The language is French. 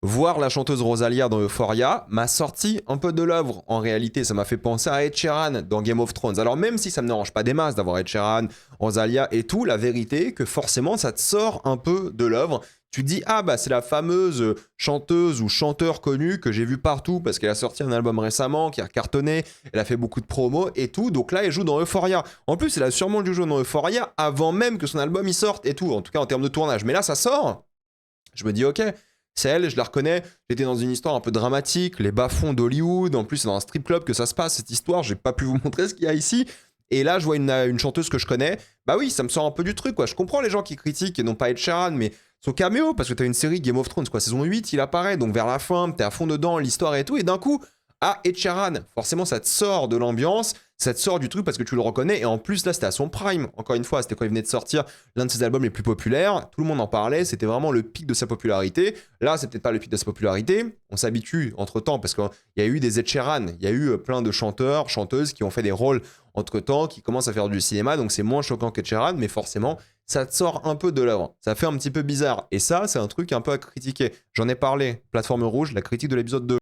voir la chanteuse Rosalia dans Euphoria m'a sorti un peu de l'œuvre. En réalité, ça m'a fait penser à Ed Sheeran dans Game of Thrones. Alors même si ça me dérange pas des masses d'avoir Ed Sheeran, Rosalia et tout, la vérité est que forcément ça te sort un peu de l'œuvre. Tu te dis, ah bah c'est la fameuse chanteuse ou chanteur connue que j'ai vu partout parce qu'elle a sorti un album récemment qui a cartonné, elle a fait beaucoup de promos et tout, donc là elle joue dans Euphoria. En plus elle a sûrement dû jouer dans Euphoria avant même que son album y sorte et tout, en tout cas en termes de tournage. Mais là ça sort, je me dis ok, c'est elle, je la reconnais. J'étais dans une histoire un peu dramatique, les bas-fonds d'Hollywood. En plus, c'est dans un strip club que ça se passe, cette histoire. J'ai pas pu vous montrer ce qu'il y a ici. Et là, je vois une chanteuse que je connais. Bah oui, ça me sort un peu du truc, quoi. Je comprends les gens qui critiquent et non pas Ed Sheeran, mais son caméo, parce que t'as une série Game of Thrones, quoi. Saison 8, il apparaît, donc vers la fin, t'es à fond dedans, l'histoire et tout. Et d'un coup, ah, Ed Sheeran, forcément, ça te sort de l'ambiance, ça te sort du truc parce que tu le reconnais. Et en plus, là, c'était à son prime. Encore une fois, c'était quand il venait de sortir l'un de ses albums les plus populaires. Tout le monde en parlait. C'était vraiment le pic de sa popularité. Là, c'est peut-être pas le pic de sa popularité. On s'habitue entre temps parce qu'il y a eu des Ed Sheeran. Il y a eu plein de chanteurs, chanteuses qui ont fait des rôles entre temps, qui commencent à faire du cinéma. Donc, c'est moins choquant qu'Ed Sheeran. Mais forcément, ça te sort un peu de l'œuvre. Ça fait un petit peu bizarre. Et ça, c'est un truc un peu à critiquer. J'en ai parlé. Plateforme Rouge, la critique de l'épisode 2.